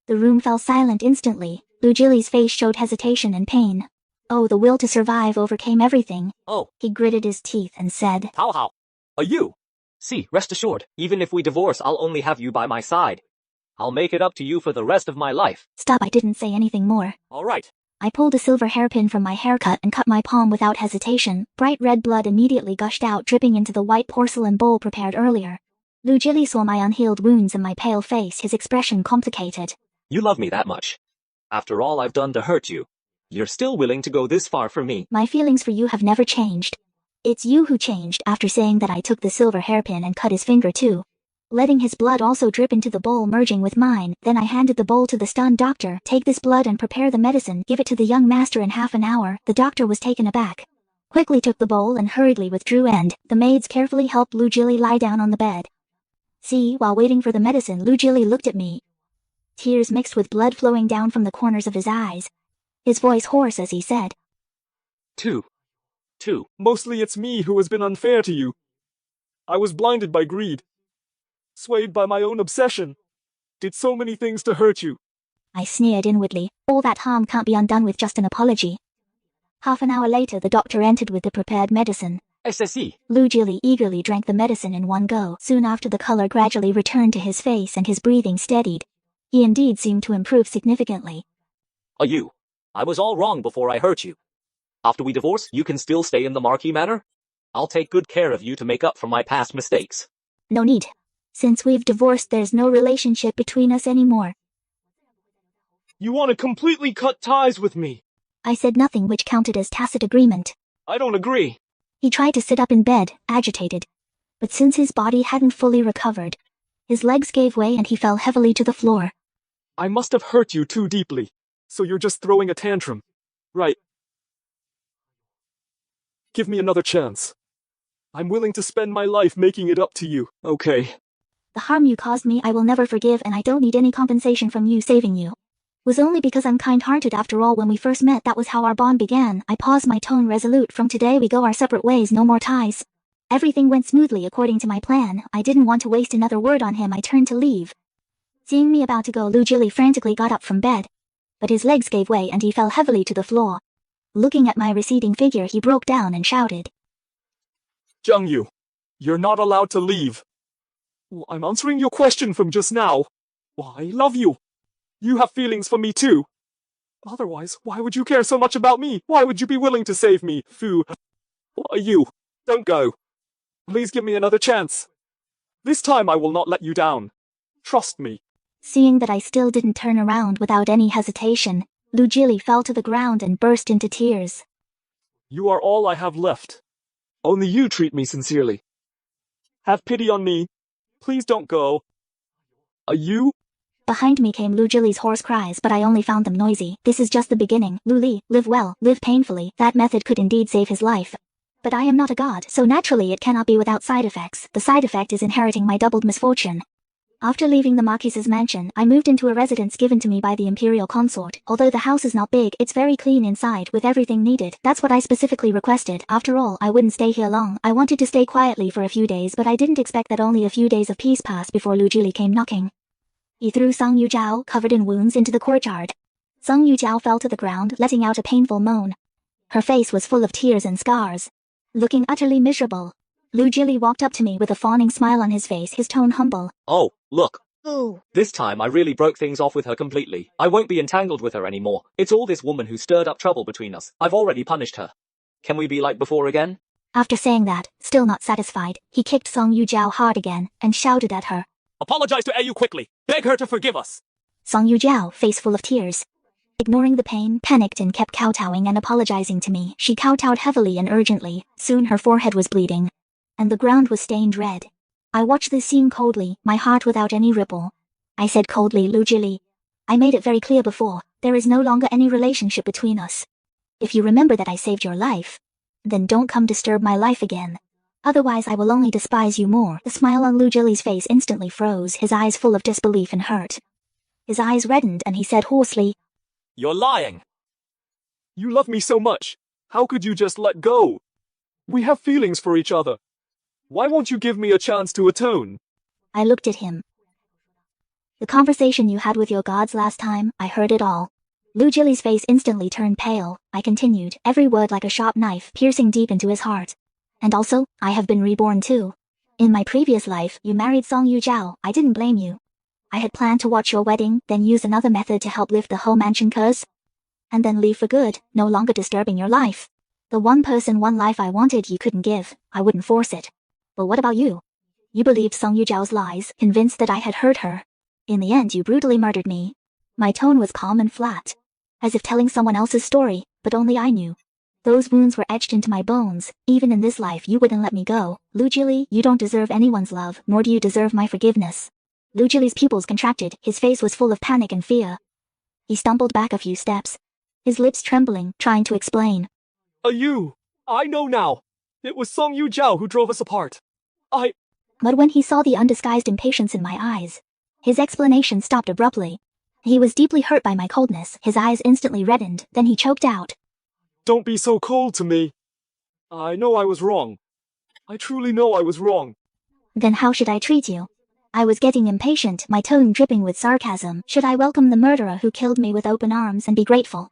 Speaker 1: The room fell silent instantly. Lu Jili's face showed hesitation and pain. Oh, the will to survive overcame everything.
Speaker 7: Oh.
Speaker 1: He gritted his teeth and said,
Speaker 7: How? Are you?
Speaker 2: See, rest assured, even if we divorce, I'll only have you by my side. I'll make it up to you for the rest of my life.
Speaker 1: Stop, I didn't say anything more.
Speaker 7: All right.
Speaker 1: I pulled a silver hairpin from my haircut and cut my palm without hesitation. Bright red blood immediately gushed out, dripping into the white porcelain bowl prepared earlier. Lu Jili saw my unhealed wounds and my pale face, his expression complicated.
Speaker 2: You love me that much. After all I've done to hurt you, you're still willing to go this far for me.
Speaker 1: My feelings for you have never changed. It's you who changed after saying that I took the silver hairpin and cut his finger too. Letting his blood also drip into the bowl merging with mine, then I handed the bowl to the stunned doctor. Take this blood and prepare the medicine, give it to the young master in half an hour. The doctor was taken aback. Quickly took the bowl and hurriedly withdrew and the maids carefully helped Lu Jili lie down on the bed. See, while waiting for the medicine, Lu Jili looked at me. Tears mixed with blood flowing down from the corners of his eyes. His voice hoarse as he said,
Speaker 8: Two. Mostly it's me who has been unfair to you. I was blinded by greed. Swayed by my own obsession. Did so many things to hurt you.
Speaker 1: I sneered inwardly. All that harm can't be undone with just an apology. Half an hour later the doctor entered with the prepared medicine.
Speaker 2: SSE.
Speaker 1: Lu Jili eagerly drank the medicine in one go. Soon after the color gradually returned to his face and his breathing steadied. He indeed seemed to improve significantly.
Speaker 7: Are you? I was all wrong before I hurt you.
Speaker 2: After we divorce, you can still stay in the Marquis Manor? I'll take good care of you to make up for my past mistakes.
Speaker 1: No need. Since we've divorced, there's no relationship between us anymore.
Speaker 8: You want to completely cut ties with me.
Speaker 1: I said nothing, which counted as tacit agreement.
Speaker 8: I don't agree.
Speaker 1: He tried to sit up in bed, agitated. But since his body hadn't fully recovered, his legs gave way and he fell heavily to the floor.
Speaker 8: I must have hurt you too deeply. So you're just throwing a tantrum. Right. Give me another chance. I'm willing to spend my life making it up to you. Okay.
Speaker 1: The harm you caused me I will never forgive, and I don't need any compensation from you saving you. Was only because I'm kind-hearted. After all, when we first met, that was how our bond began. I paused, my tone resolute. From today we go our separate ways, no more ties. Everything went smoothly according to my plan. I didn't want to waste another word on him. I turned to leave. Seeing me about to go, Lu Jili frantically got up from bed. But his legs gave way and he fell heavily to the floor. Looking at my receding figure, he broke down and shouted,
Speaker 8: Zhang Yu, you're not allowed to leave. I'm answering your question from just now. I love you. You have feelings for me too. Otherwise, why would you care so much about me? Why would you be willing to save me? Fu. You. Don't go. Please give me another chance. This time I will not let you down. Trust me.
Speaker 1: Seeing that I still didn't turn around without any hesitation, Lu Jili fell to the ground and burst into tears.
Speaker 8: You are all I have left. Only you treat me sincerely. Have pity on me. Please don't go. You?
Speaker 1: Behind me came Lu Jili's hoarse cries, but I only found them noisy. This is just the beginning. Lu Li, live well, live painfully. That method could indeed save his life. But I am not a god, so naturally it cannot be without side effects. The side effect is inheriting my doubled misfortune. After leaving the Marquis's mansion, I moved into a residence given to me by the imperial consort. Although the house is not big, it's very clean inside, with everything needed. That's what I specifically requested. After all, I wouldn't stay here long. I wanted to stay quietly for a few days, but I didn't expect that only a few days of peace passed before Lu Jili came knocking. He threw Song Yujiao, covered in wounds, into the courtyard. Song Yujiao fell to the ground, letting out a painful moan. Her face was full of tears and scars. Looking utterly miserable, Lu Jili walked up to me with a fawning smile on his face, his tone humble.
Speaker 2: Oh, look.
Speaker 4: Ooh.
Speaker 2: This time I really broke things off with her completely. I won't be entangled with her anymore. It's all this woman who stirred up trouble between us. I've already punished her. Can we be like before again?
Speaker 1: After saying that, still not satisfied, he kicked Song Yujiao hard again and shouted at her.
Speaker 5: Apologize to Ayu quickly. Beg her to forgive us.
Speaker 1: Song Yujiao, face full of tears, ignoring the pain, panicked and kept kowtowing and apologizing to me. She kowtowed heavily and urgently. Soon her forehead was bleeding, and the ground was stained red. I watched this scene coldly, my heart without any ripple. I said coldly, Lu Jili, I made it very clear before, there is no longer any relationship between us. If you remember that I saved your life, then don't come disturb my life again. Otherwise I will only despise you more. The smile on Lu Jili's face instantly froze, his eyes full of disbelief and hurt. His eyes reddened and he said hoarsely,
Speaker 5: You're lying.
Speaker 8: You love me so much. How could you just let go? We have feelings for each other. Why won't you give me a chance to atone?
Speaker 1: I looked at him. The conversation you had with your gods last time, I heard it all. Lu Jili's face instantly turned pale. I continued, every word like a sharp knife, piercing deep into his heart. And also, I have been reborn too. In my previous life, you married Song Yujiao. I didn't blame you. I had planned to watch your wedding, then use another method to help lift the whole mansion curse. And then leave for good, no longer disturbing your life. The one person, one life I wanted you couldn't give. I wouldn't force it. But what about you? You believed Song Yujiao's lies, convinced that I had hurt her. In the end, you brutally murdered me. My tone was calm and flat, as if telling someone else's story, but only I knew. Those wounds were etched into my bones. Even in this life, you wouldn't let me go. Lu Jili, you don't deserve anyone's love, nor do you deserve my forgiveness. Lu Jili's pupils contracted, his face was full of panic and fear. He stumbled back a few steps, his lips trembling, trying to explain.
Speaker 8: You. I know now. It was Song Yujiao who drove us apart.
Speaker 1: But when he saw the undisguised impatience in my eyes, his explanation stopped abruptly. He was deeply hurt by my coldness. His eyes instantly reddened, then he choked out.
Speaker 8: Don't be so cold to me. I know I was wrong. I truly know I was wrong.
Speaker 1: Then how should I treat you? I was getting impatient, my tone dripping with sarcasm. Should I welcome the murderer who killed me with open arms and be grateful?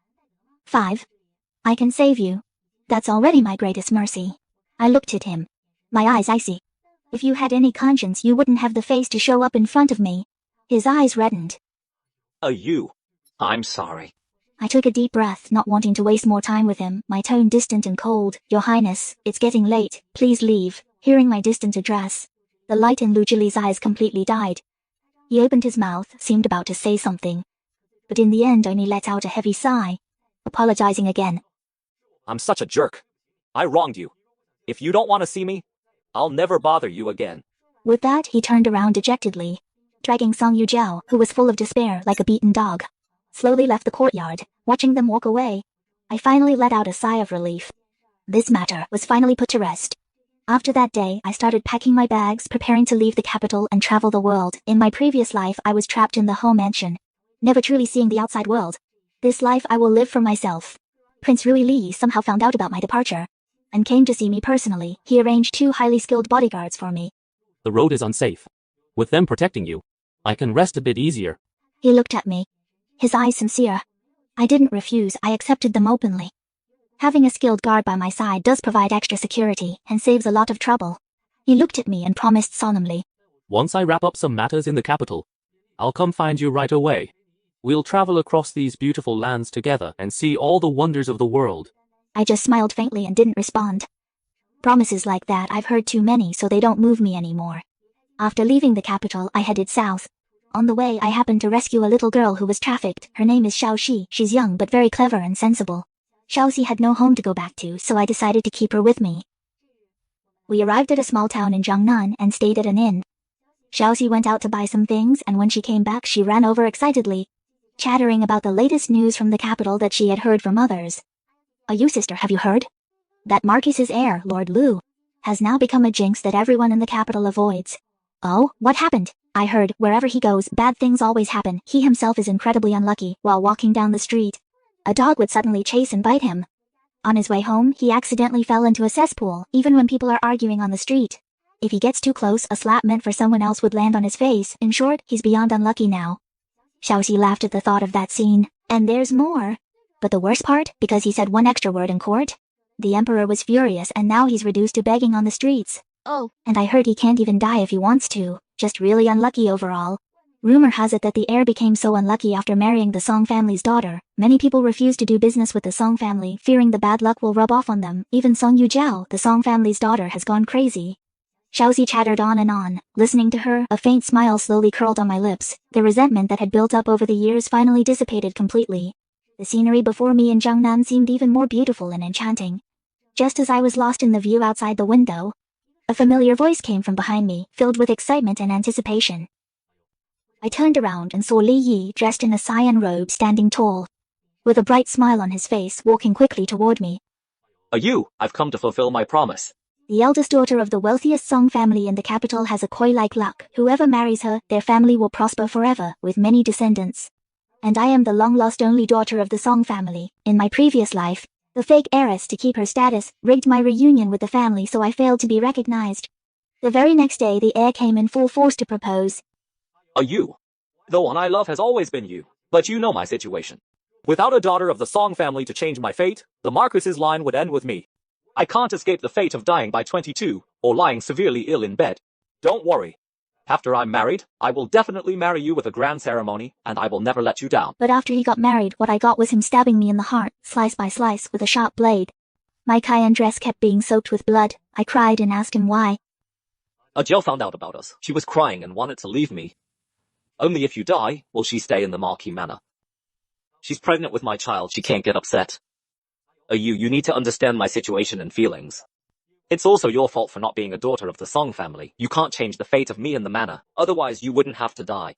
Speaker 1: 5. I can save you. That's already my greatest mercy. I looked at him, my eyes icy. If you had any conscience, you wouldn't have the face to show up in front of me. His eyes reddened.
Speaker 7: I'm sorry.
Speaker 1: I took a deep breath, not wanting to waste more time with him, my tone distant and cold. Your Highness, it's getting late. Please leave. Hearing my distant address, the light in Lu Jili's eyes completely died. He opened his mouth, seemed about to say something, but in the end only let out a heavy sigh, apologizing again.
Speaker 7: I'm such a jerk. I wronged you. If you don't want to see me, I'll never bother you again.
Speaker 1: With that, he turned around dejectedly, dragging Song Yujiao, who was full of despair like a beaten dog, slowly left the courtyard. Watching them walk away, I finally let out a sigh of relief. This matter was finally put to rest. After that day, I started packing my bags, preparing to leave the capital and travel the world. In my previous life, I was trapped in the home mansion, never truly seeing the outside world. This life I will live for myself. Prince Rui Li somehow found out about my departure and came to see me personally. He arranged 2 highly skilled bodyguards for me.
Speaker 10: The road is unsafe. With them protecting you, I can rest a bit easier.
Speaker 1: He looked at me, his eyes sincere. I didn't refuse, I accepted them openly. Having a skilled guard by my side does provide extra security and saves a lot of trouble. He looked at me and promised solemnly.
Speaker 10: Once I wrap up some matters in the capital, I'll come find you right away. We'll travel across these beautiful lands together and see all the wonders of the world.
Speaker 1: I just smiled faintly and didn't respond. Promises like that I've heard too many, so they don't move me anymore. After leaving the capital, I headed south. On the way, I happened to rescue a little girl who was trafficked. Her name is Xiaoxi. She's young but very clever and sensible. Xiaoxi had no home to go back to, so I decided to keep her with me. We arrived at a small town in Jiangnan and stayed at an inn. Xiaoxi went out to buy some things, and when she came back, she ran over excitedly, chattering about the latest news from the capital that she had heard from others. You sister, have you heard? That Marquis's heir, Lord Lu, has now become a jinx that everyone in the capital avoids. Oh, what happened? I heard, wherever he goes, bad things always happen. He himself is incredibly unlucky. While walking down the street, a dog would suddenly chase and bite him. On his way home, he accidentally fell into a cesspool, even when people are arguing on the street. If he gets too close, a slap meant for someone else would land on his face. In short, he's beyond unlucky now. Xiaoxi laughed at the thought of that scene. And there's more. But the worst part, because he said one extra word in court, the emperor was furious and now he's reduced to begging on the streets. Oh, and I heard he can't even die if he wants to. Just really unlucky overall. Rumor has it that the heir became so unlucky after marrying the Song family's daughter. Many people refuse to do business with the Song family, fearing the bad luck will rub off on them. Even Song Yujiao, the Song family's daughter, has gone crazy. Xiaoxi chattered on and on. Listening to her, a faint smile slowly curled on my lips. The resentment that had built up over the years finally dissipated completely. The scenery before me in Jiangnan seemed even more beautiful and enchanting. Just as I was lost in the view outside the window, a familiar voice came from behind me, filled with excitement and anticipation. I turned around and saw Li Yi, dressed in a cyan robe, standing tall, with a bright smile on his face, walking quickly toward me.
Speaker 2: I've come to fulfill my promise.
Speaker 1: The eldest daughter of the wealthiest Song family in the capital has a koi-like luck. Whoever marries her, their family will prosper forever, with many descendants. And I am the long-lost only daughter of the Song family. In my previous life, the fake heiress, to keep her status, rigged my reunion with the family so I failed to be recognized. The very next day, the heir came in full force to propose.
Speaker 2: The one I love has always been you, but you know my situation.
Speaker 8: Without a daughter of the Song family to change my fate, the Marquis's line would end with me.
Speaker 2: I can't escape the fate of dying by 22, or lying severely ill in bed.
Speaker 8: Don't worry.
Speaker 2: After I'm married, I will definitely marry you with a grand ceremony, and I will never let you down.
Speaker 1: But after he got married, what I got was him stabbing me in the heart, slice by slice, with a sharp blade. My cayenne dress kept being soaked with blood. I cried and asked him why.
Speaker 2: Jiao found out about us. She was crying and wanted to leave me. Only if you die, will she stay in the Marquis manor. She's pregnant with my child, she can't get upset. You need to understand my situation and feelings. It's also your fault for not being a daughter of the Song family. You can't change the fate of me in the manor, otherwise you wouldn't have to die.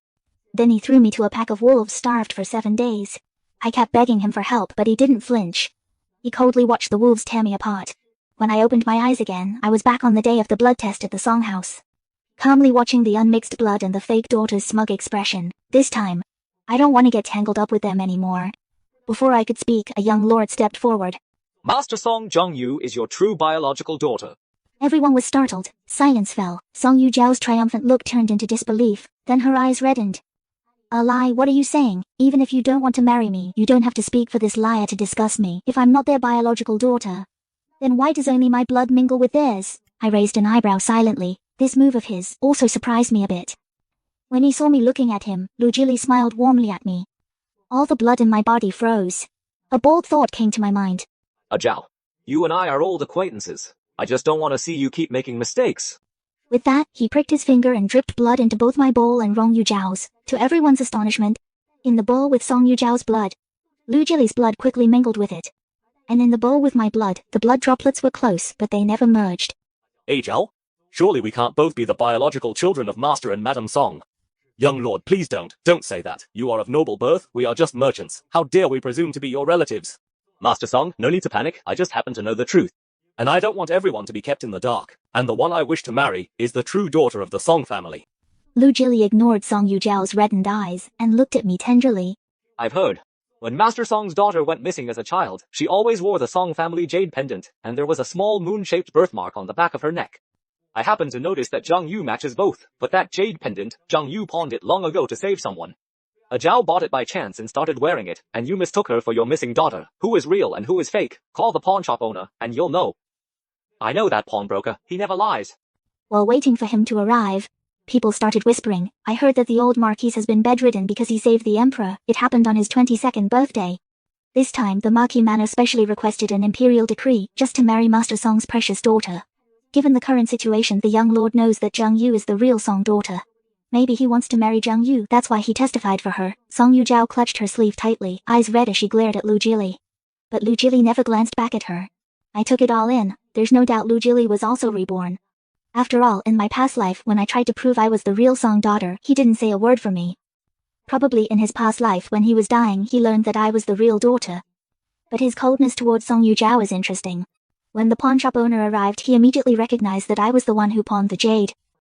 Speaker 1: Then he threw me to a pack of wolves, starved for 7 days. I kept begging him for help, but he didn't flinch. He coldly watched the wolves tear me apart. When I opened my eyes again, I was back on the day of the blood test at the Song house, calmly watching the unmixed blood and the fake daughter's smug expression. This time, I don't want to get tangled up with them anymore. Before I could speak, a young lord stepped forward.
Speaker 2: Master Song Zhongyu is your true biological daughter.
Speaker 1: Everyone was startled. Silence fell. Song Yujiao's triumphant look turned into disbelief. Then her eyes reddened. A lie? What are you saying? Even if you don't want to marry me, you don't have to speak for this liar to discuss me. If I'm not their biological daughter, then why does only my blood mingle with theirs? I raised an eyebrow silently. This move of his also surprised me a bit. When he saw me looking at him, Lu Jili smiled warmly at me. All the blood in my body froze. A bold thought came to my mind.
Speaker 2: Jiao, you and I are old acquaintances. I just don't want to see you keep making mistakes.
Speaker 1: With that, he pricked his finger and dripped blood into both my bowl and Rong Yujiao's. To everyone's astonishment, in the bowl with Song Yujiao's blood, Lu Jili's blood quickly mingled with it. And in the bowl with my blood, the blood droplets were close, but they never merged.
Speaker 8: Jiao, surely we can't both be the biological children of Master and Madam Song. Young lord, please don't say that. You are of noble birth, we are just merchants. How dare we presume to be your relatives?
Speaker 2: Master Song, no need to panic, I just happen to know the truth.
Speaker 8: And I don't want everyone to be kept in the dark. And the one I wish to marry is the true daughter of the Song family.
Speaker 1: Lu Jili ignored Song Yujiao's reddened eyes and looked at me tenderly.
Speaker 2: I've heard. When Master Song's daughter went missing as a child, she always wore the Song family jade pendant, and there was a small moon-shaped birthmark on the back of her neck. I happened to notice that Zhang Yu matches both, but that jade pendant, Zhang Yu pawned it long ago to save someone. Jiao bought it by chance and started wearing it, and you mistook her for your missing daughter. Who is real and who is fake? Call the pawn shop owner, and you'll know. I know that pawnbroker, he never lies.
Speaker 1: While waiting for him to arrive, People started whispering. I heard that the old Marquis has been bedridden because he saved the Emperor. It happened on his 22nd birthday. This time, the Marquis Manor specially requested an imperial decree just to marry Master Song's precious daughter. Given the current situation, the young lord knows that Zhang Yu is the real Song daughter. Maybe he wants to marry Zhang Yu, that's why he testified for her. Song Yujiao clutched her sleeve tightly, eyes red as she glared at Lu Jili. But Lu Jili never glanced back at her. I took it all in. There's no doubt Lu Jili was also reborn. After all, in my past life when I tried to prove I was the real Song daughter, he didn't say a word for me. Probably in his past life when he was dying he learned that I was the real daughter. But his coldness towards Song Yujiao is interesting. When the pawnshop owner arrived he immediately recognized that I was the one who pawned the jade.